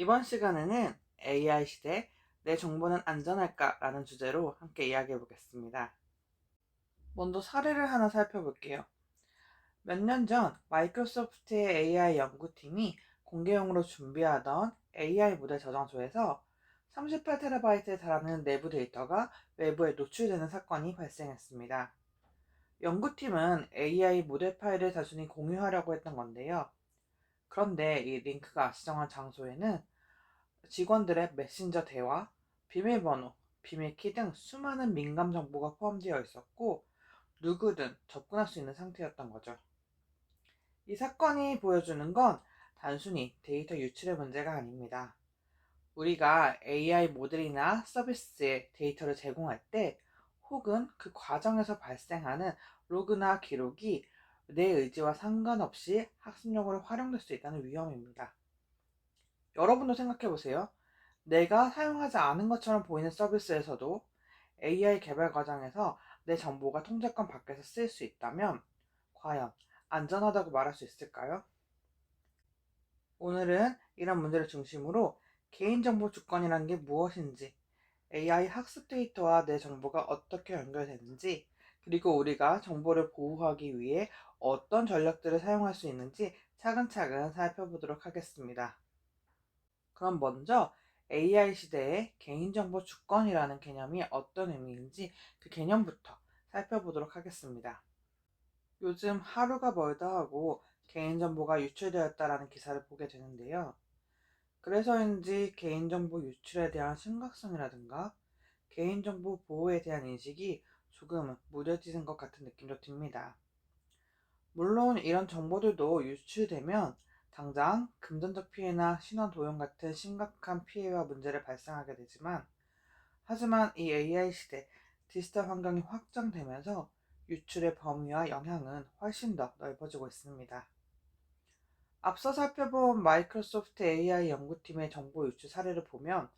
이번 시간에는 AI 시대 내 정보는 안전할까? 라는 주제로 함께 이야기해 보겠습니다. 먼저 사례를 하나 살펴볼게요. 몇 년 전 마이크로소프트의 AI 연구팀이 공개용으로 준비하던 AI 모델 저장소에서 38TB에 달하는 내부 데이터가 외부에 노출되는 사건이 발생했습니다. 연구팀은 AI 모델 파일을 단순히 공유하려고 했던 건데요. 그런데 이 링크가 지정한 장소에는 직원들의 메신저 대화, 비밀번호, 비밀키 등 수많은 민감 정보가 포함되어 있었고 누구든 접근할 수 있는 상태였던 거죠. 이 사건이 보여주는 건 단순히 데이터 유출의 문제가 아닙니다. 우리가 AI 모델이나 서비스에 데이터를 제공할 때 혹은 그 과정에서 발생하는 로그나 기록이 내 의지와 상관없이 학습용으로 활용될 수 있다는 위험입니다. 여러분도 생각해 보세요. 내가 사용하지 않은 것처럼 보이는 서비스에서도 AI 개발 과정에서 내 정보가 통제권 밖에서 쓰일 수 있다면 과연 안전하다고 말할 수 있을까요? 오늘은 이런 문제를 중심으로 개인정보 주권이란 게 무엇인지, AI 학습 데이터와 내 정보가 어떻게 연결되는지, 그리고 우리가 정보를 보호하기 위해 어떤 전략들을 사용할 수 있는지 차근차근 살펴보도록 하겠습니다. 그럼 먼저 AI 시대의 개인정보 주권이라는 개념이 어떤 의미인지 그 개념부터 살펴보도록 하겠습니다. 요즘 하루가 멀다 하고 개인정보가 유출되었다라는 기사를 보게 되는데요. 그래서인지 개인정보 유출에 대한 심각성이라든가 개인정보 보호에 대한 인식이 조금은 무뎌지는 것 같은 느낌도 듭니다. 물론 이런 정보들도 유출되면 당장 금전적 피해나 신원 도용 같은 심각한 피해와 문제를 발생하게 되지만, 하지만 이 AI 시대 디지털 환경이 확장되면서 유출의 범위와 영향은 훨씬 더 넓어지고 있습니다. 앞서 살펴본 마이크로소프트 AI 연구팀의 정보 유출 사례를 보면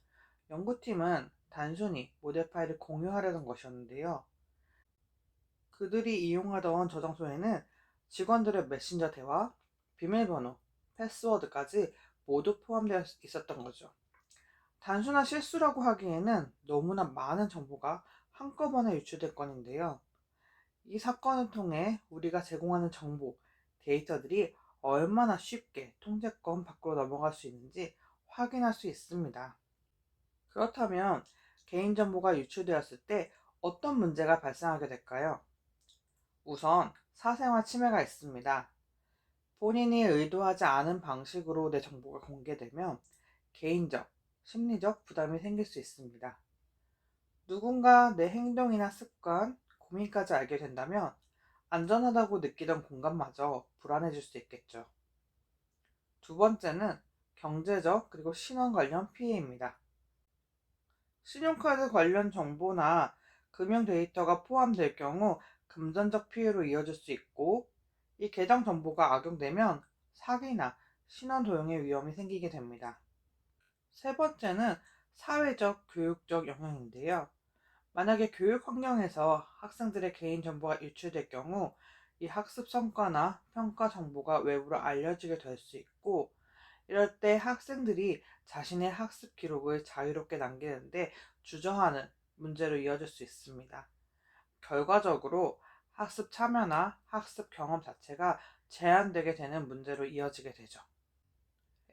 연구팀은 단순히 모델 파일을 공유하려던 것이었는데요. 그들이 이용하던 저장소에는 직원들의 메신저 대화, 비밀번호, 패스워드까지 모두 포함되어 있었던 거죠. 단순한 실수라고 하기에는 너무나 많은 정보가 한꺼번에 유출될 건인데요. 이 사건을 통해 우리가 제공하는 정보, 데이터들이 얼마나 쉽게 통제권 밖으로 넘어갈 수 있는지 확인할 수 있습니다. 그렇다면 개인정보가 유출되었을 때 어떤 문제가 발생하게 될까요? 우선 사생활 침해가 있습니다. 본인이 의도하지 않은 방식으로 내 정보가 공개되면 개인적, 심리적 부담이 생길 수 있습니다. 누군가 내 행동이나 습관, 고민까지 알게 된다면 안전하다고 느끼던 공간마저 불안해질 수 있겠죠. 두 번째는 경제적 그리고 신원 관련 피해입니다. 신용카드 관련 정보나 금융 데이터가 포함될 경우 금전적 피해로 이어질 수 있고, 이 계정 정보가 악용되면 사기나 신원 도용의 위험이 생기게 됩니다. 세 번째는 사회적, 교육적 영향인데요. 만약에 교육 환경에서 학생들의 개인정보가 유출될 경우 이 학습 성과나 평가 정보가 외부로 알려지게 될 수 있고, 이럴 때 학생들이 자신의 학습 기록을 자유롭게 남기는데 주저하는 문제로 이어질 수 있습니다. 결과적으로 학습 참여나 학습 경험 자체가 제한되게 되는 문제로 이어지게 되죠.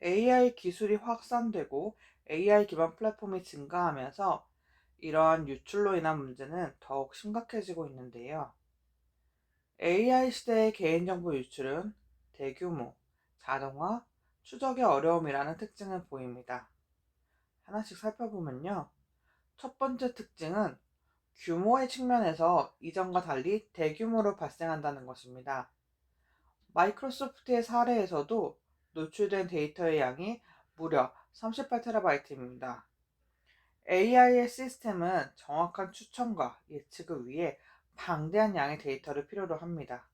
AI 기술이 확산되고 AI 기반 플랫폼이 증가하면서 이러한 유출로 인한 문제는 더욱 심각해지고 있는데요. AI 시대의 개인정보 유출은 대규모, 자동화, 추적의 어려움이라는 특징을 보입니다. 하나씩 살펴보면요. 첫 번째 특징은 규모의 측면에서 이전과 달리 대규모로 발생한다는 것입니다. 마이크로소프트의 사례에서도 노출된 데이터의 양이 무려 38TB입니다. AI의 시스템은 정확한 추천과 예측을 위해 방대한 양의 데이터를 필요로 합니다.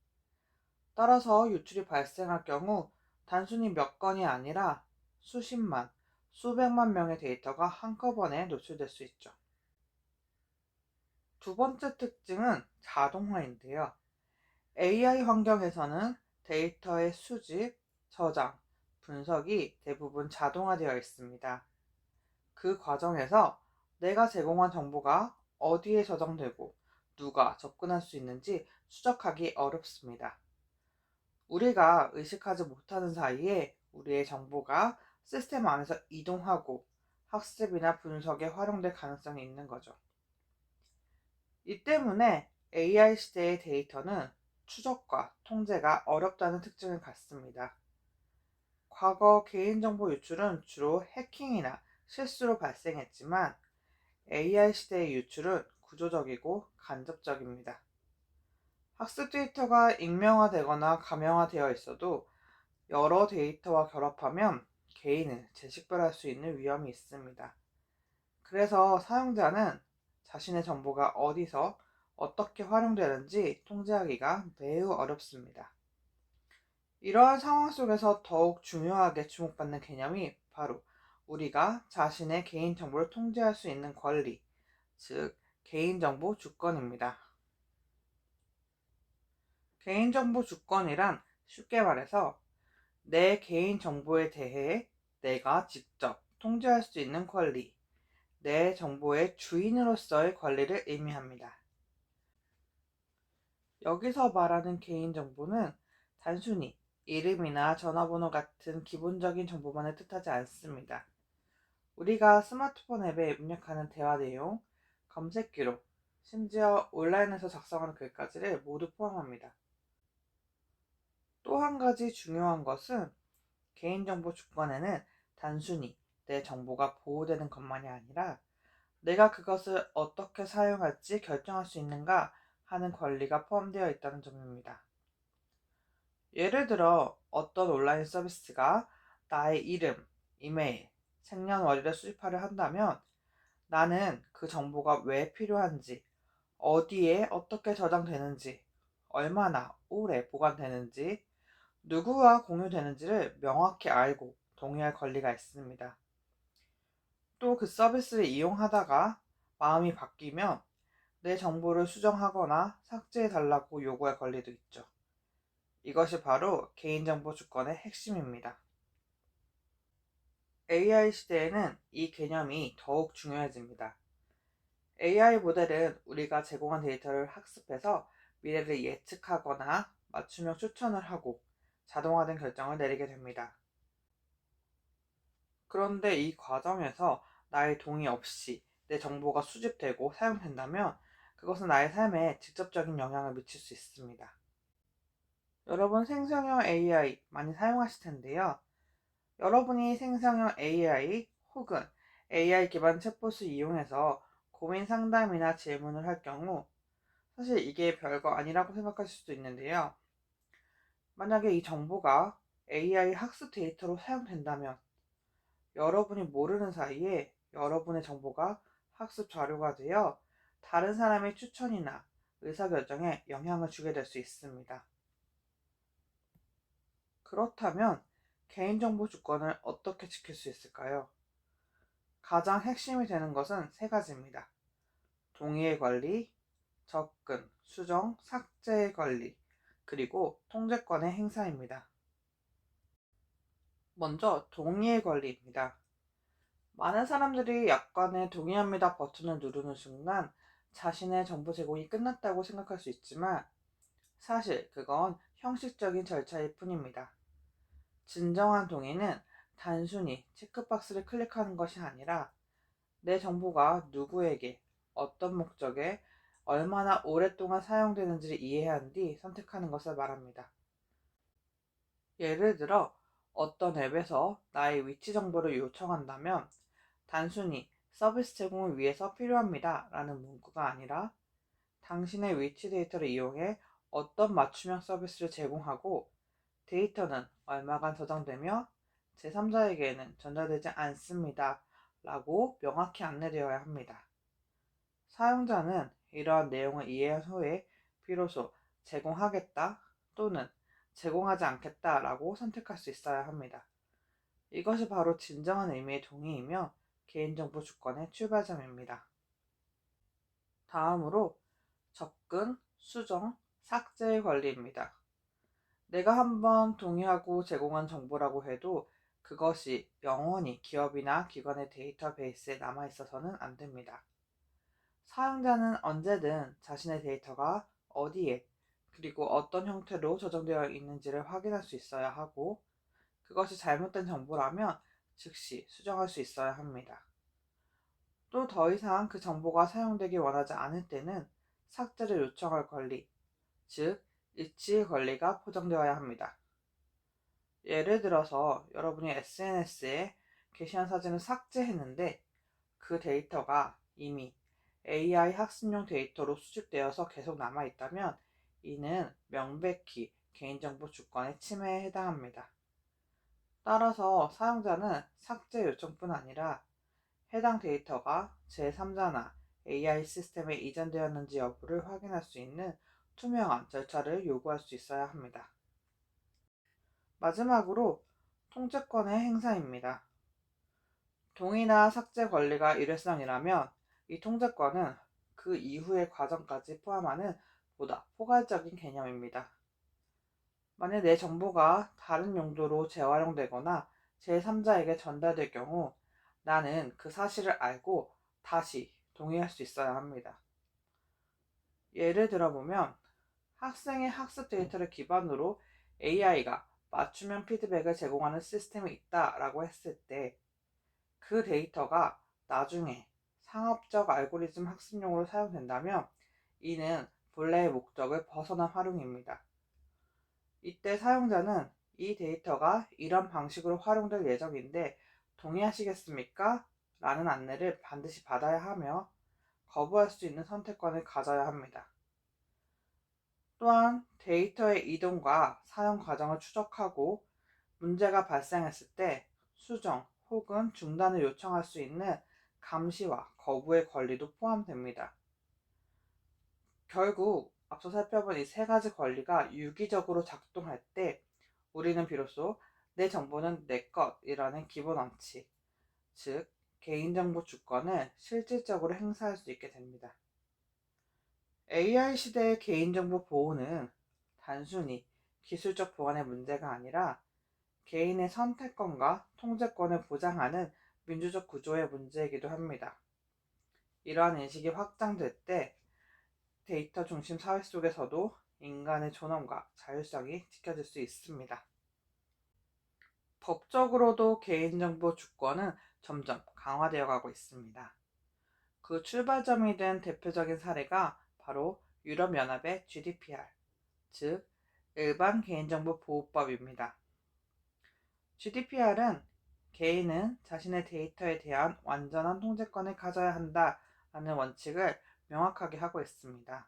따라서 유출이 발생할 경우 단순히 몇 건이 아니라 수십만, 수백만 명의 데이터가 한꺼번에 노출될 수 있죠. 두 번째 특징은 자동화인데요. AI 환경에서는 데이터의 수집, 저장, 분석이 대부분 자동화되어 있습니다. 그 과정에서 내가 제공한 정보가 어디에 저장되고 누가 접근할 수 있는지 추적하기 어렵습니다. 우리가 의식하지 못하는 사이에 우리의 정보가 시스템 안에서 이동하고 학습이나 분석에 활용될 가능성이 있는 거죠. 이 때문에 AI 시대의 데이터는 추적과 통제가 어렵다는 특징을 갖습니다. 과거 개인정보 유출은 주로 해킹이나 실수로 발생했지만 AI 시대의 유출은 구조적이고 간접적입니다. 학습 데이터가 익명화되거나 가명화되어 있어도 여러 데이터와 결합하면 개인을 재식별할 수 있는 위험이 있습니다. 그래서 사용자는 자신의 정보가 어디서 어떻게 활용되는지 통제하기가 매우 어렵습니다. 이러한 상황 속에서 더욱 중요하게 주목받는 개념이 바로 우리가 자신의 개인정보를 통제할 수 있는 권리, 즉 개인정보 주권입니다. 개인정보 주권이란 쉽게 말해서 내 개인정보에 대해 내가 직접 통제할 수 있는 권리, 내 정보의 주인으로서의 권리를 의미합니다. 여기서 말하는 개인정보는 단순히 이름이나 전화번호 같은 기본적인 정보만을 뜻하지 않습니다. 우리가 스마트폰 앱에 입력하는 대화 내용, 검색 기록, 심지어 온라인에서 작성하는 글까지를 모두 포함합니다. 또 한 가지 중요한 것은 개인정보 주권에는 단순히 내 정보가 보호되는 것만이 아니라 내가 그것을 어떻게 사용할지 결정할 수 있는가 하는 권리가 포함되어 있다는 점입니다. 예를 들어 어떤 온라인 서비스가 나의 이름, 이메일, 생년월일을 수집하려 한다면 나는 그 정보가 왜 필요한지, 어디에 어떻게 저장되는지, 얼마나 오래 보관되는지, 누구와 공유되는지를 명확히 알고 동의할 권리가 있습니다. 또 그 서비스를 이용하다가 마음이 바뀌면 내 정보를 수정하거나 삭제해달라고 요구할 권리도 있죠. 이것이 바로 개인정보 주권의 핵심입니다. AI 시대에는 이 개념이 더욱 중요해집니다. AI 모델은 우리가 제공한 데이터를 학습해서 미래를 예측하거나 맞춤형 추천을 하고 자동화된 결정을 내리게 됩니다. 그런데 이 과정에서 나의 동의 없이 내 정보가 수집되고 사용된다면 그것은 나의 삶에 직접적인 영향을 미칠 수 있습니다. 여러분 생성형 AI 많이 사용하실 텐데요. 여러분이 생성형 AI 혹은 AI 기반 챗봇을 이용해서 고민 상담이나 질문을 할 경우 사실 이게 별거 아니라고 생각하실 수도 있는데요. 만약에 이 정보가 AI 학습 데이터로 사용된다면 여러분이 모르는 사이에 여러분의 정보가 학습 자료가 되어 다른 사람의 추천이나 의사결정에 영향을 주게 될 수 있습니다. 그렇다면 개인정보 주권을 어떻게 지킬 수 있을까요? 가장 핵심이 되는 것은 세 가지입니다. 동의의 권리, 접근, 수정, 삭제의 권리, 그리고 통제권의 행사입니다. 먼저 동의의 권리입니다. 많은 사람들이 약관에 동의합니다 버튼을 누르는 순간 자신의 정보 제공이 끝났다고 생각할 수 있지만 사실 그건 형식적인 절차일 뿐입니다. 진정한 동의는 단순히 체크박스를 클릭하는 것이 아니라 내 정보가 누구에게, 어떤 목적에, 얼마나 오랫동안 사용되는지를 이해한 뒤 선택하는 것을 말합니다. 예를 들어 어떤 앱에서 나의 위치 정보를 요청한다면 단순히 서비스 제공을 위해서 필요합니다 라는 문구가 아니라 당신의 위치 데이터를 이용해 어떤 맞춤형 서비스를 제공하고 데이터는 얼마간 저장되며 제3자에게는 전달되지 않습니다 라고 명확히 안내되어야 합니다. 사용자는 이러한 내용을 이해한 후에 비로소 제공하겠다 또는 제공하지 않겠다 라고 선택할 수 있어야 합니다. 이것이 바로 진정한 의미의 동의이며 개인정보 주권의 출발점입니다. 다음으로 접근, 수정, 삭제의 권리입니다. 내가 한번 동의하고 제공한 정보라고 해도 그것이 영원히 기업이나 기관의 데이터베이스에 남아있어서는 안 됩니다. 사용자는 언제든 자신의 데이터가 어디에 그리고 어떤 형태로 저장되어 있는지를 확인할 수 있어야 하고, 그것이 잘못된 정보라면 즉시 수정할 수 있어야 합니다. 또 더 이상 그 정보가 사용되기 원하지 않을 때는 삭제를 요청할 권리, 즉 일치의 권리가 보장되어야 합니다. 예를 들어서 여러분이 SNS에 게시한 사진을 삭제했는데 그 데이터가 이미 AI 학습용 데이터로 수집되어서 계속 남아있다면 이는 명백히 개인정보 주권의 침해에 해당합니다. 따라서 사용자는 삭제 요청뿐 아니라 해당 데이터가 제3자나 AI 시스템에 이전되었는지 여부를 확인할 수 있는 투명한 절차를 요구할 수 있어야 합니다. 마지막으로 통제권의 행사입니다. 동의나 삭제 권리가 일회성이라면 이 통제권은 그 이후의 과정까지 포함하는 보다 포괄적인 개념입니다. 만약 내 정보가 다른 용도로 재활용되거나 제3자에게 전달될 경우 나는 그 사실을 알고 다시 동의할 수 있어야 합니다. 예를 들어보면 학생의 학습 데이터를 기반으로 AI가 맞춤형 피드백을 제공하는 시스템이 있다라고 했을 때 그 데이터가 나중에 상업적 알고리즘 학습용으로 사용된다면 이는 본래의 목적을 벗어난 활용입니다. 이때 사용자는 이 데이터가 이런 방식으로 활용될 예정인데 동의하시겠습니까? 라는 안내를 반드시 받아야 하며 거부할 수 있는 선택권을 가져야 합니다. 또한 데이터의 이동과 사용 과정을 추적하고 문제가 발생했을 때 수정 혹은 중단을 요청할 수 있는 감시와 거부의 권리도 포함됩니다. 결국 앞서 살펴본 이 세 가지 권리가 유기적으로 작동할 때 우리는 비로소 내 정보는 내 것이라는 기본 원칙, 즉 개인정보 주권을 실질적으로 행사할 수 있게 됩니다. AI 시대의 개인정보 보호는 단순히 기술적 보안의 문제가 아니라 개인의 선택권과 통제권을 보장하는 민주적 구조의 문제이기도 합니다. 이러한 인식이 확장될 때 데이터 중심 사회 속에서도 인간의 존엄과 자율성이 지켜질 수 있습니다. 법적으로도 개인정보 주권은 점점 강화되어 가고 있습니다. 그 출발점이 된 대표적인 사례가 바로 유럽연합의 GDPR, 즉 일반 개인정보 보호법입니다. GDPR은 개인은 자신의 데이터에 대한 완전한 통제권을 가져야 한다라는 원칙을 명확하게 하고 있습니다.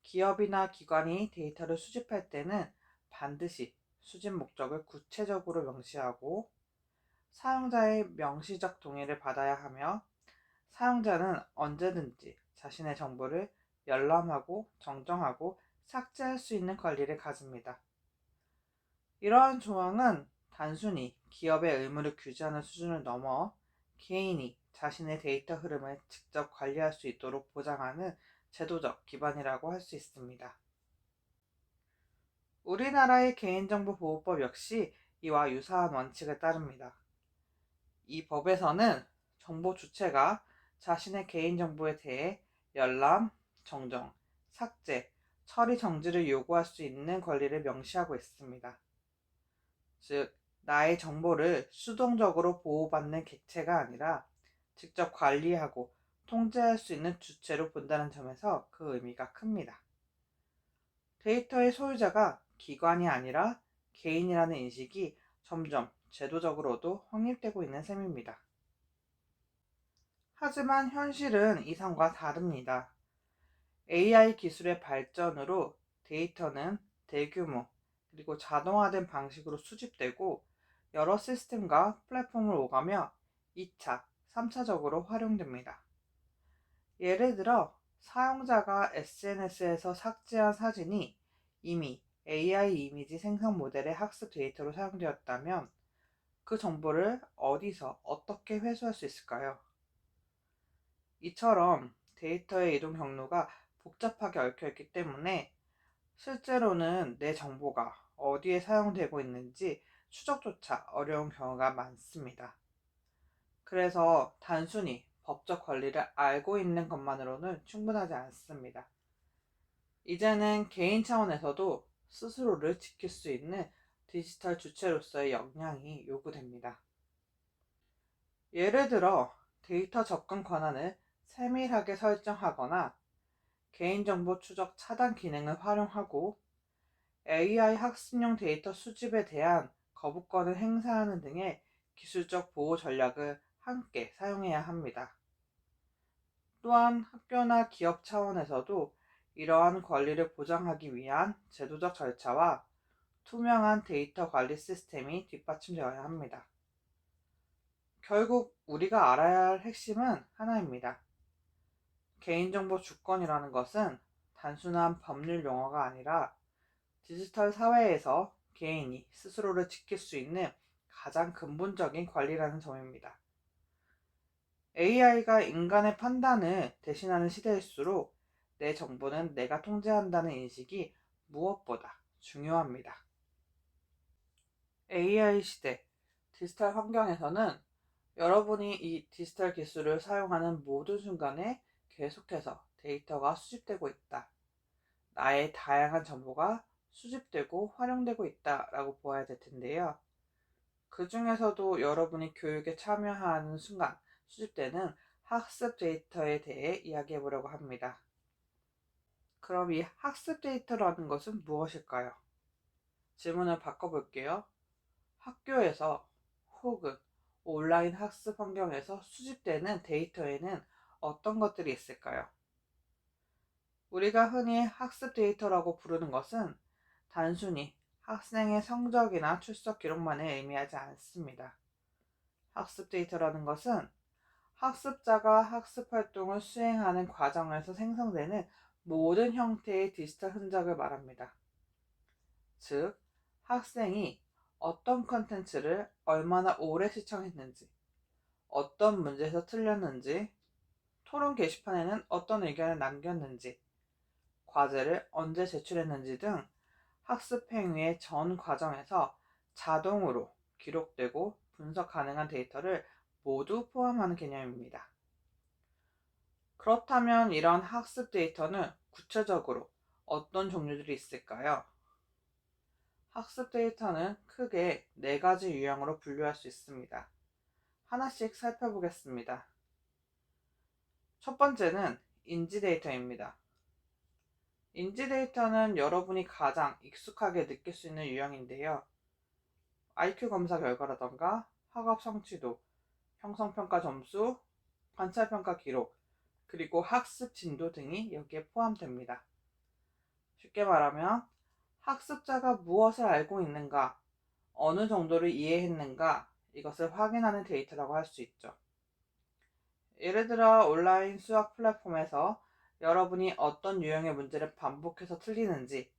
기업이나 기관이 데이터를 수집할 때는 반드시 수집 목적을 구체적으로 명시하고 사용자의 명시적 동의를 받아야 하며 사용자는 언제든지 자신의 정보를 열람하고 정정하고 삭제할 수 있는 권리를 가집니다. 이러한 조항은 단순히 기업의 의무를 규제하는 수준을 넘어 개인이 자신의 데이터 흐름을 직접 관리할 수 있도록 보장하는 제도적 기반이라고 할 수 있습니다. 우리나라의 개인정보보호법 역시 이와 유사한 원칙을 따릅니다. 이 법에서는 정보 주체가 자신의 개인정보에 대해 열람, 정정, 삭제, 처리 정지를 요구할 수 있는 권리를 명시하고 있습니다. 즉, 나의 정보를 수동적으로 보호받는 객체가 아니라 직접 관리하고 통제할 수 있는 주체로 본다는 점에서 그 의미가 큽니다. 데이터의 소유자가 기관이 아니라 개인이라는 인식이 점점 제도적으로도 확립되고 있는 셈입니다. 하지만 현실은 이상과 다릅니다. AI 기술의 발전으로 데이터는 대규모 그리고 자동화된 방식으로 수집되고 여러 시스템과 플랫폼을 오가며 2차, 3차적으로 활용됩니다. 예를 들어 사용자가 SNS에서 삭제한 사진이 이미 AI 이미지 생성 모델의 학습 데이터로 사용되었다면 그 정보를 어디서 어떻게 회수할 수 있을까요? 이처럼 데이터의 이동 경로가 복잡하게 얽혀있기 때문에 실제로는 내 정보가 어디에 사용되고 있는지 추적조차 어려운 경우가 많습니다. 그래서 단순히 법적 권리를 알고 있는 것만으로는 충분하지 않습니다. 이제는 개인 차원에서도 스스로를 지킬 수 있는 디지털 주체로서의 역량이 요구됩니다. 예를 들어 데이터 접근 권한을 세밀하게 설정하거나 개인정보 추적 차단 기능을 활용하고 AI 학습용 데이터 수집에 대한 거부권을 행사하는 등의 기술적 보호 전략을 함께 사용해야 합니다. 또한 학교나 기업 차원에서도 이러한 권리를 보장하기 위한 제도적 절차와 투명한 데이터 관리 시스템이 뒷받침되어야 합니다. 결국 우리가 알아야 할 핵심은 하나입니다. 개인정보 주권이라는 것은 단순한 법률 용어가 아니라 디지털 사회에서 개인이 스스로를 지킬 수 있는 가장 근본적인 권리라는 점입니다. AI가 인간의 판단을 대신하는 시대일수록 내 정보는 내가 통제한다는 인식이 무엇보다 중요합니다. AI 시대, 디지털 환경에서는 여러분이 이 디지털 기술을 사용하는 모든 순간에 계속해서 데이터가 수집되고 있다. 나의 다양한 정보가 수집되고 활용되고 있다라고 보아야 될 텐데요. 그 중에서도 여러분이 교육에 참여하는 순간 수집되는 학습 데이터에 대해 이야기해 보려고 합니다. 그럼 이 학습 데이터라는 것은 무엇일까요? 질문을 바꿔볼게요. 학교에서 혹은 온라인 학습 환경에서 수집되는 데이터에는 어떤 것들이 있을까요? 우리가 흔히 학습 데이터라고 부르는 것은 단순히 학생의 성적이나 출석 기록만을 의미하지 않습니다. 학습 데이터라는 것은 학습자가 학습 활동을 수행하는 과정에서 생성되는 모든 형태의 디지털 흔적을 말합니다. 즉, 학생이 어떤 컨텐츠를 얼마나 오래 시청했는지, 어떤 문제에서 틀렸는지, 토론 게시판에는 어떤 의견을 남겼는지, 과제를 언제 제출했는지 등 학습 행위의 전 과정에서 자동으로 기록되고 분석 가능한 데이터를 모두 포함하는 개념입니다. 그렇다면 이런 학습 데이터는 구체적으로 어떤 종류들이 있을까요? 학습 데이터는 크게 4가지 유형으로 분류할 수 있습니다. 하나씩 살펴보겠습니다. 첫 번째는 인지 데이터입니다. 인지 데이터는 여러분이 가장 익숙하게 느낄 수 있는 유형인데요. IQ 검사 결과라던가 학업 성취도, 형성평가 점수, 관찰평가 기록, 그리고 학습 진도 등이 여기에 포함됩니다. 쉽게 말하면 학습자가 무엇을 알고 있는가, 어느 정도를 이해했는가, 이것을 확인하는 데이터라고 할 수 있죠. 예를 들어 온라인 수학 플랫폼에서 여러분이 어떤 유형의 문제를 반복해서 틀리는지,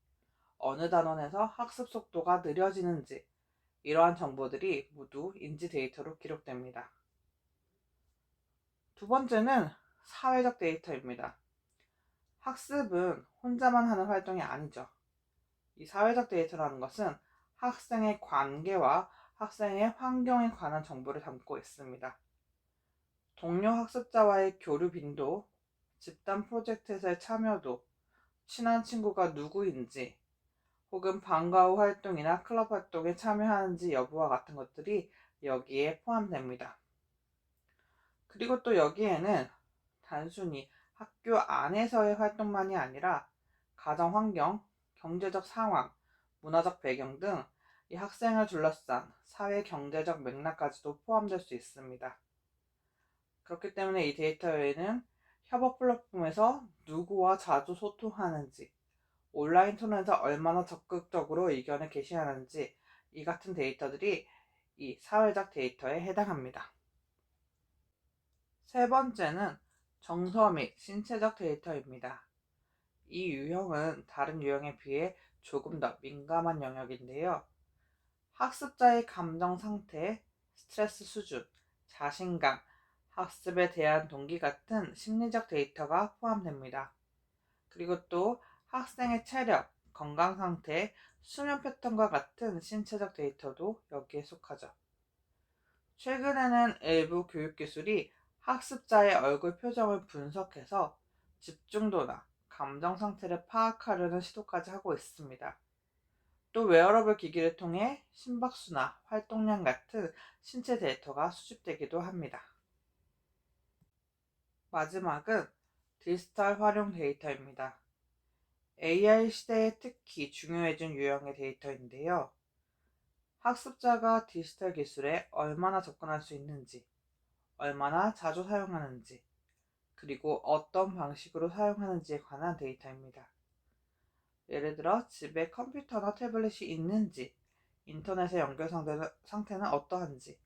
어느 단원에서 학습 속도가 느려지는지, 이러한 정보들이 모두 인지 데이터로 기록됩니다. 두 번째는 사회적 데이터입니다. 학습은 혼자만 하는 활동이 아니죠. 이 사회적 데이터라는 것은 학생의 관계와 학생의 환경에 관한 정보를 담고 있습니다. 동료 학습자와의 교류 빈도, 집단 프로젝트에서의 참여도, 친한 친구가 누구인지, 혹은 방과 후 활동이나 클럽 활동에 참여하는지 여부와 같은 것들이 여기에 포함됩니다. 그리고 또 여기에는 단순히 학교 안에서의 활동만이 아니라 가정 환경, 경제적 상황, 문화적 배경 등 이 학생을 둘러싼 사회 경제적 맥락까지도 포함될 수 있습니다. 그렇기 때문에 이 데이터에는 협업 플랫폼에서 누구와 자주 소통하는지, 온라인 토론에서 얼마나 적극적으로 의견을 게시하는지 이 같은 데이터들이 이 사회적 데이터에 해당합니다. 세 번째는 정서 및 신체적 데이터입니다. 이 유형은 다른 유형에 비해 조금 더 민감한 영역인데요. 학습자의 감정 상태, 스트레스 수준, 자신감, 학습에 대한 동기 같은 심리적 데이터가 포함됩니다. 그리고 또 학생의 체력, 건강 상태, 수면 패턴과 같은 신체적 데이터도 여기에 속하죠. 최근에는 일부 교육기술이 학습자의 얼굴 표정을 분석해서 집중도나 감정 상태를 파악하려는 시도까지 하고 있습니다. 또 웨어러블 기기를 통해 심박수나 활동량 같은 신체 데이터가 수집되기도 합니다. 마지막은 디지털 활용 데이터입니다. AI 시대에 특히 중요해진 유형의 데이터인데요. 학습자가 디지털 기술에 얼마나 접근할 수 있는지, 얼마나 자주 사용하는지, 그리고 어떤 방식으로 사용하는지에 관한 데이터입니다. 예를 들어 집에 컴퓨터나 태블릿이 있는지, 인터넷에 연결 상태는 어떠한지,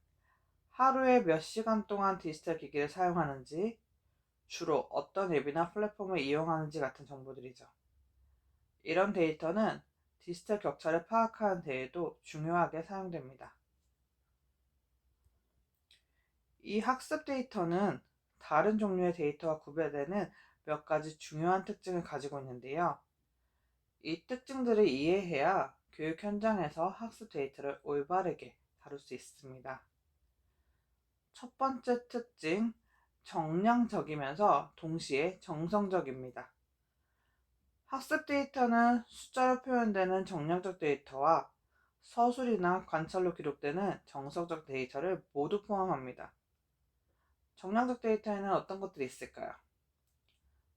하루에 몇 시간 동안 디지털 기기를 사용하는지, 주로 어떤 앱이나 플랫폼을 이용하는지 같은 정보들이죠. 이런 데이터는 디지털 격차를 파악하는 데에도 중요하게 사용됩니다. 이 학습 데이터는 다른 종류의 데이터와 구별되는 몇 가지 중요한 특징을 가지고 있는데요. 이 특징들을 이해해야 교육 현장에서 학습 데이터를 올바르게 다룰 수 있습니다. 첫 번째 특징, 정량적이면서 동시에 정성적입니다. 학습 데이터는 숫자로 표현되는 정량적 데이터와 서술이나 관찰로 기록되는 정석적 데이터를 모두 포함합니다. 정량적 데이터에는 어떤 것들이 있을까요?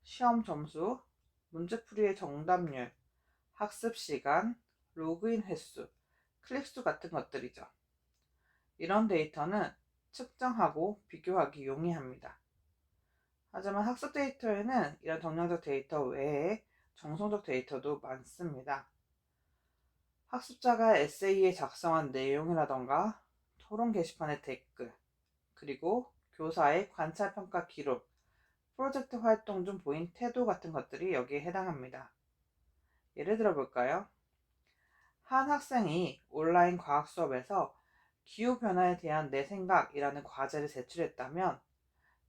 시험 점수, 문제풀이의 정답률, 학습 시간, 로그인 횟수, 클릭수 같은 것들이죠. 이런 데이터는 측정하고 비교하기 용이합니다. 하지만 학습 데이터에는 이런 정량적 데이터 외에 정성적 데이터도 많습니다. 학습자가 에세이에 작성한 내용이라던가 토론 게시판의 댓글, 그리고 교사의 관찰평가 기록, 프로젝트 활동 중 보인 태도 같은 것들이 여기에 해당합니다. 예를 들어 볼까요? 한 학생이 온라인 과학 수업에서 기후변화에 대한 내 생각이라는 과제를 제출했다면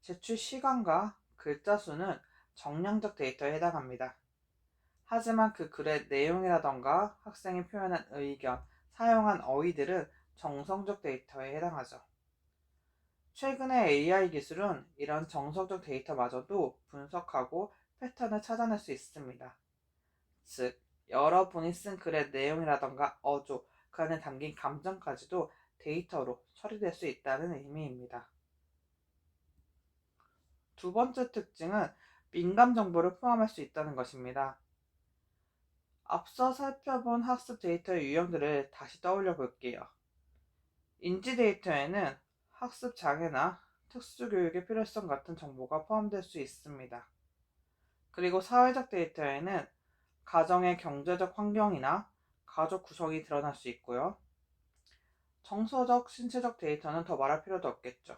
제출 시간과 글자 수는 정량적 데이터에 해당합니다. 하지만 그 글의 내용이라던가 학생이 표현한 의견, 사용한 어휘들은 정성적 데이터에 해당하죠. 최근의 AI 기술은 이런 정석적 데이터마저도 분석하고 패턴을 찾아낼 수 있습니다. 즉, 여러분이 쓴 글의 내용이라던가 어조, 그 안에 담긴 감정까지도 데이터로 처리될 수 있다는 의미입니다. 두 번째 특징은 민감 정보를 포함할 수 있다는 것입니다. 앞서 살펴본 학습 데이터의 유형들을 다시 떠올려 볼게요. 인지 데이터에는 학습 장애나 특수교육의 필요성 같은 정보가 포함될 수 있습니다. 그리고 사회적 데이터에는 가정의 경제적 환경이나 가족 구성이 드러날 수 있고요. 정서적, 신체적 데이터는 더 말할 필요도 없겠죠.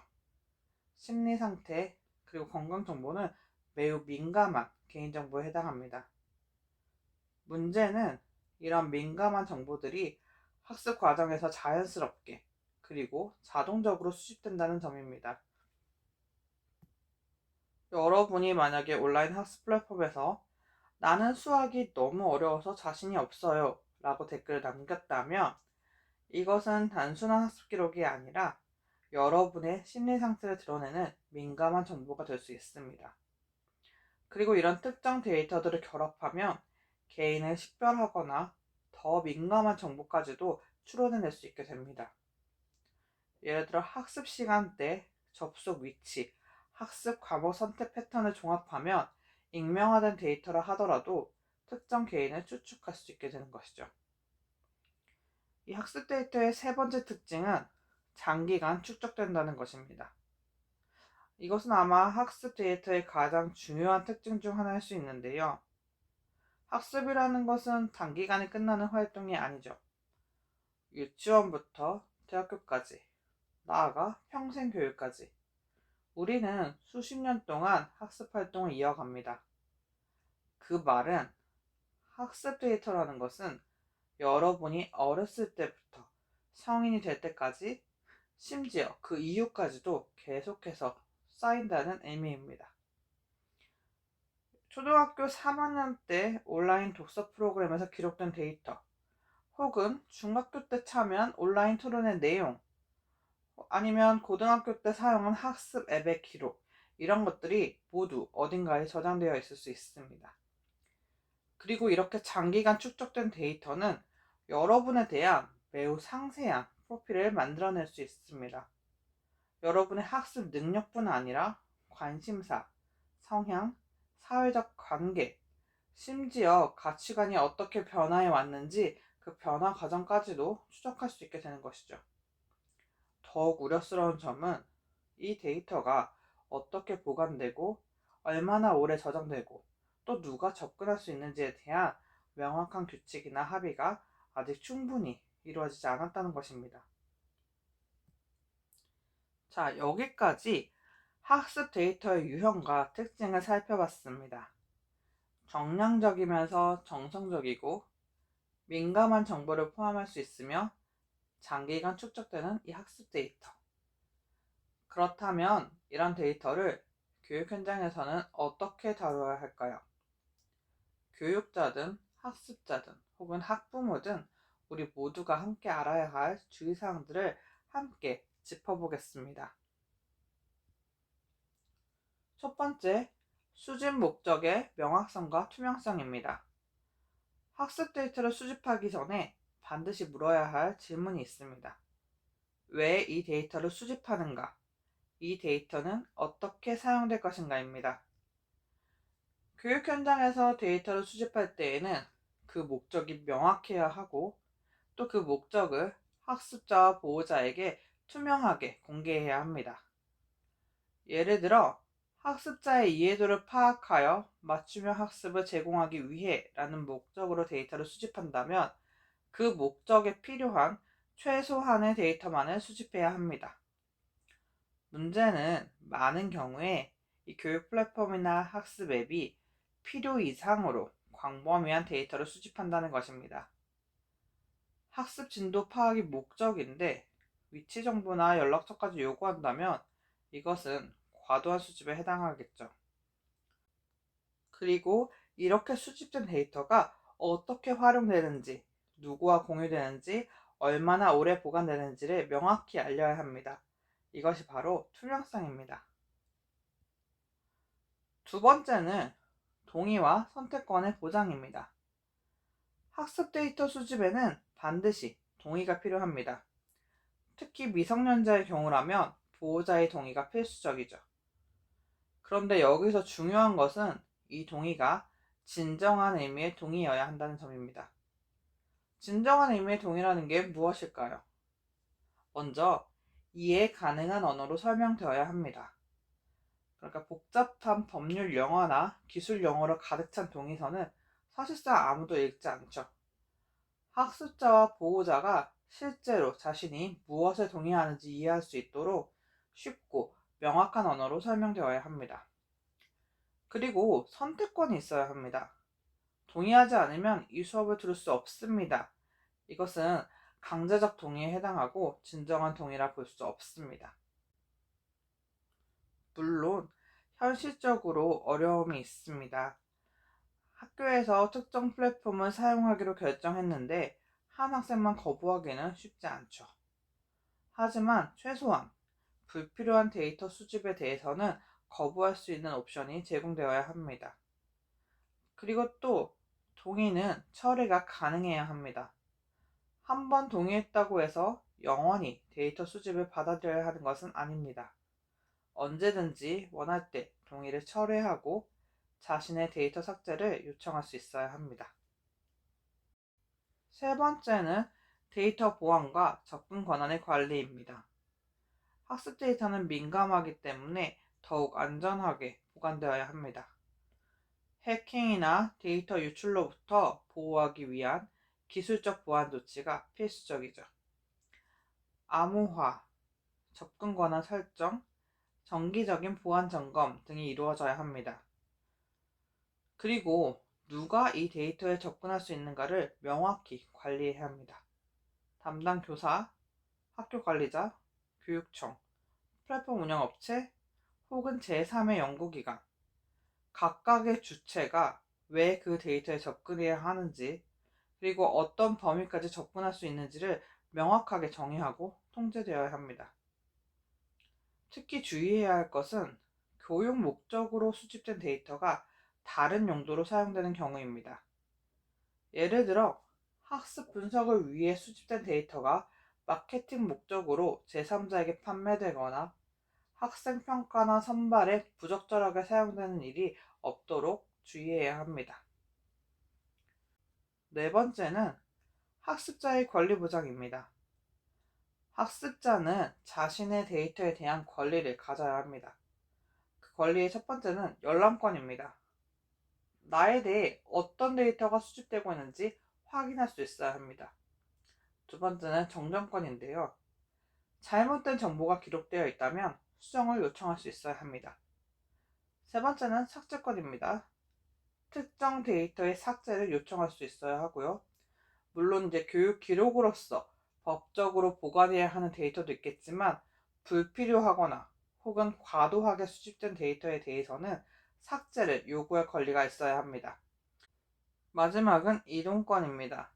심리 상태, 그리고 건강 정보는 매우 민감한 개인정보에 해당합니다. 문제는 이런 민감한 정보들이 학습 과정에서 자연스럽게 그리고 자동적으로 수집된다는 점입니다. 여러분이 만약에 온라인 학습 플랫폼에서 나는 수학이 너무 어려워서 자신이 없어요 라고 댓글을 남겼다면 이것은 단순한 학습 기록이 아니라 여러분의 심리 상태를 드러내는 민감한 정보가 될 수 있습니다. 그리고 이런 특정 데이터들을 결합하면 개인을 식별하거나 더 민감한 정보까지도 추론해낼 수 있게 됩니다. 예를 들어 학습 시간대, 접속 위치, 학습 과목 선택 패턴을 종합하면 익명화된 데이터라 하더라도 특정 개인을 추측할 수 있게 되는 것이죠. 이 학습 데이터의 세 번째 특징은 장기간 축적된다는 것입니다. 이것은 아마 학습 데이터의 가장 중요한 특징 중 하나일 수 있는데요. 학습이라는 것은 단기간에 끝나는 활동이 아니죠. 유치원부터 대학교까지, 나아가 평생 교육까지 우리는 수십 년 동안 학습 활동을 이어갑니다. 그 말은 학습 데이터라는 것은 여러분이 어렸을 때부터 성인이 될 때까지 심지어 그 이후까지도 계속해서 쌓인다는 의미입니다. 초등학교 3학년 때 온라인 독서 프로그램에서 기록된 데이터, 혹은 중학교 때 참여한 온라인 토론의 내용, 아니면 고등학교 때 사용한 학습 앱의 기록, 이런 것들이 모두 어딘가에 저장되어 있을 수 있습니다. 그리고 이렇게 장기간 축적된 데이터는 여러분에 대한 매우 상세한 프로필을 만들어낼 수 있습니다. 여러분의 학습 능력뿐 아니라 관심사, 성향, 사회적 관계, 심지어 가치관이 어떻게 변화해 왔는지 그 변화 과정까지도 추적할 수 있게 되는 것이죠. 더욱 우려스러운 점은 이 데이터가 어떻게 보관되고 얼마나 오래 저장되고 또 누가 접근할 수 있는지에 대한 명확한 규칙이나 합의가 아직 충분히 이루어지지 않았다는 것입니다. 자, 여기까지 학습 데이터의 유형과 특징을 살펴봤습니다. 정량적이면서 정성적이고 민감한 정보를 포함할 수 있으며 장기간 축적되는 이 학습 데이터. 그렇다면 이런 데이터를 교육 현장에서는 어떻게 다루어야 할까요? 교육자든 학습자든 혹은 학부모든 우리 모두가 함께 알아야 할 주의사항들을 함께 짚어보겠습니다. 첫 번째, 수집 목적의 명확성과 투명성입니다. 학습 데이터를 수집하기 전에 반드시 물어야 할 질문이 있습니다. 왜 이 데이터를 수집하는가? 이 데이터는 어떻게 사용될 것인가입니다. 교육 현장에서 데이터를 수집할 때에는 그 목적이 명확해야 하고 또 그 목적을 학습자와 보호자에게 투명하게 공개해야 합니다. 예를 들어 학습자의 이해도를 파악하여 맞춤형 학습을 제공하기 위해 라는 목적으로 데이터를 수집한다면 그 목적에 필요한 최소한의 데이터만을 수집해야 합니다. 문제는 많은 경우에 이 교육 플랫폼이나 학습 앱이 필요 이상으로 광범위한 데이터를 수집한다는 것입니다. 학습 진도 파악이 목적인데 위치 정보나 연락처까지 요구한다면 이것은 과도한 수집에 해당하겠죠. 그리고 이렇게 수집된 데이터가 어떻게 활용되는지, 누구와 공유되는지, 얼마나 오래 보관되는지를 명확히 알려야 합니다. 이것이 바로 투명성입니다. 두 번째는 동의와 선택권의 보장입니다. 학습 데이터 수집에는 반드시 동의가 필요합니다. 특히 미성년자의 경우라면 보호자의 동의가 필수적이죠. 그런데 여기서 중요한 것은 이 동의가 진정한 의미의 동의여야 한다는 점입니다. 진정한 의미의 동의라는 게 무엇일까요? 먼저 이해 가능한 언어로 설명되어야 합니다. 그러니까 복잡한 법률 용어나 기술 용어로 가득 찬 동의서는 사실상 아무도 읽지 않죠. 학습자와 보호자가 실제로 자신이 무엇에 동의하는지 이해할 수 있도록 쉽고 명확한 언어로 설명되어야 합니다. 그리고 선택권이 있어야 합니다. 동의하지 않으면 이 수업을 들을 수 없습니다. 이것은 강제적 동의에 해당하고 진정한 동의라 볼 수 없습니다. 물론 현실적으로 어려움이 있습니다. 학교에서 특정 플랫폼을 사용하기로 결정했는데 한 학생만 거부하기는 쉽지 않죠. 하지만 최소한 불필요한 데이터 수집에 대해서는 거부할 수 있는 옵션이 제공되어야 합니다. 그리고 또 동의는 처리가 가능해야 합니다. 한 번 동의했다고 해서 영원히 데이터 수집을 받아들여야 하는 것은 아닙니다. 언제든지 원할 때 동의를 철회하고 자신의 데이터 삭제를 요청할 수 있어야 합니다. 세 번째는 데이터 보안과 접근 권한의 관리입니다. 학습 데이터는 민감하기 때문에 더욱 안전하게 보관되어야 합니다. 해킹이나 데이터 유출로부터 보호하기 위한 기술적 보안 조치가 필수적이죠. 암호화, 접근 권한 설정, 정기적인 보안 점검 등이 이루어져야 합니다. 그리고 누가 이 데이터에 접근할 수 있는가를 명확히 관리해야 합니다. 담당 교사, 학교 관리자, 교육청, 플랫폼 운영업체 혹은 제3의 연구기관, 각각의 주체가 왜 그 데이터에 접근해야 하는지, 그리고 어떤 범위까지 접근할 수 있는지를 명확하게 정의하고 통제되어야 합니다. 특히 주의해야 할 것은 교육 목적으로 수집된 데이터가 다른 용도로 사용되는 경우입니다. 예를 들어 학습 분석을 위해 수집된 데이터가 마케팅 목적으로 제3자에게 판매되거나 학생 평가나 선발에 부적절하게 사용되는 일이 없도록 주의해야 합니다. 네 번째는 학습자의 권리 보장입니다. 학습자는 자신의 데이터에 대한 권리를 가져야 합니다. 그 권리의 첫 번째는 열람권입니다. 나에 대해 어떤 데이터가 수집되고 있는지 확인할 수 있어야 합니다. 두 번째는 정정권인데요. 잘못된 정보가 기록되어 있다면 수정을 요청할 수 있어야 합니다. 세 번째는 삭제권입니다. 특정 데이터의 삭제를 요청할 수 있어야 하고요. 물론 교육 기록으로서 법적으로 보관해야 하는 데이터도 있겠지만 불필요하거나 혹은 과도하게 수집된 데이터에 대해서는 삭제를 요구할 권리가 있어야 합니다. 마지막은 이동권입니다.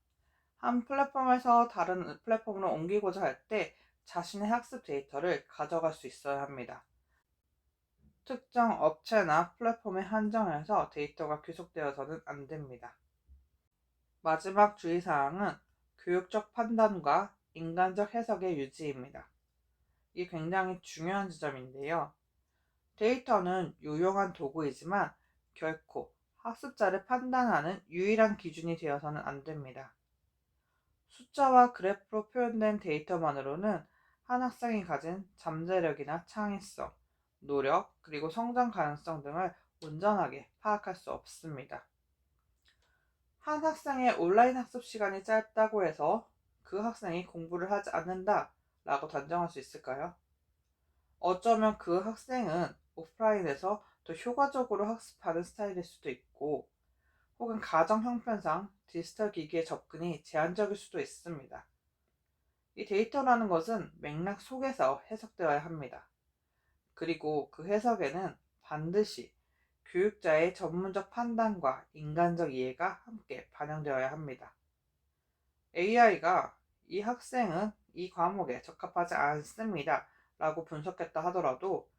한 플랫폼에서 다른 플랫폼으로 옮기고자 할 때 자신의 학습 데이터를 가져갈 수 있어야 합니다. 특정 업체나 플랫폼에 한정해서 데이터가 귀속되어서는 안 됩니다. 마지막 주의사항은 교육적 판단과 인간적 해석의 유지입니다. 이게 굉장히 중요한 지점인데요. 데이터는 유용한 도구이지만 결코 학습자를 판단하는 유일한 기준이 되어서는 안 됩니다. 숫자와 그래프로 표현된 데이터만으로는 한 학생이 가진 잠재력이나 창의성, 노력, 그리고 성장 가능성 등을 온전하게 파악할 수 없습니다. 한 학생의 온라인 학습 시간이 짧다고 해서 그 학생이 공부를 하지 않는다 라고 단정할 수 있을까요? 어쩌면 그 학생은 오프라인에서 더 효과적으로 학습하는 스타일일 수도 있고, 혹은 가정 형편상 디지털 기기의 접근이 제한적일 수도 있습니다. 이 데이터라는 것은 맥락 속에서 해석되어야 합니다. 그리고 그 해석에는 반드시 교육자의 전문적 판단과 인간적 이해가 함께 반영되어야 합니다. AI가 이 학생은 이 과목에 적합하지 않습니다 라고 분석했다 하더라도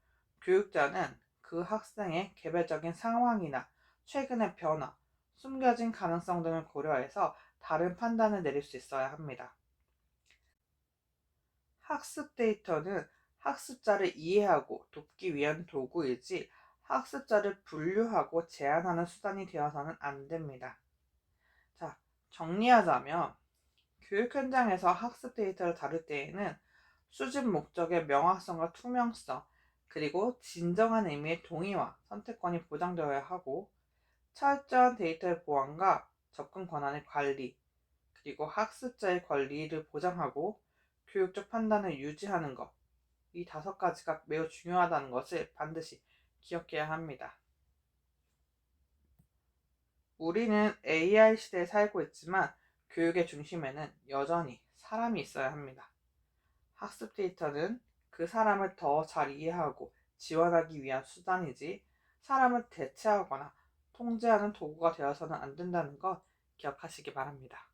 교육자는 그 학생의 개별적인 상황이나 최근의 변화, 숨겨진 가능성 등을 고려해서 다른 판단을 내릴 수 있어야 합니다. 학습 데이터는 학습자를 이해하고 돕기 위한 도구이지 학습자를 분류하고 제한하는 수단이 되어서는 안 됩니다. 자, 정리하자면 교육 현장에서 학습 데이터를 다룰 때에는 수집 목적의 명확성과 투명성, 그리고 진정한 의미의 동의와 선택권이 보장되어야 하고, 철저한 데이터의 보안과 접근 권한의 관리, 그리고 학습자의 권리를 보장하고 교육적 판단을 유지하는 것, 이 5가지가 매우 중요하다는 것을 반드시 기억해야 합니다. 우리는 AI 시대에 살고 있지만 교육의 중심에는 여전히 사람이 있어야 합니다. 학습 데이터는 그 사람을 더 잘 이해하고 지원하기 위한 수단이지 사람을 대체하거나 통제하는 도구가 되어서는 안 된다는 것 기억하시기 바랍니다.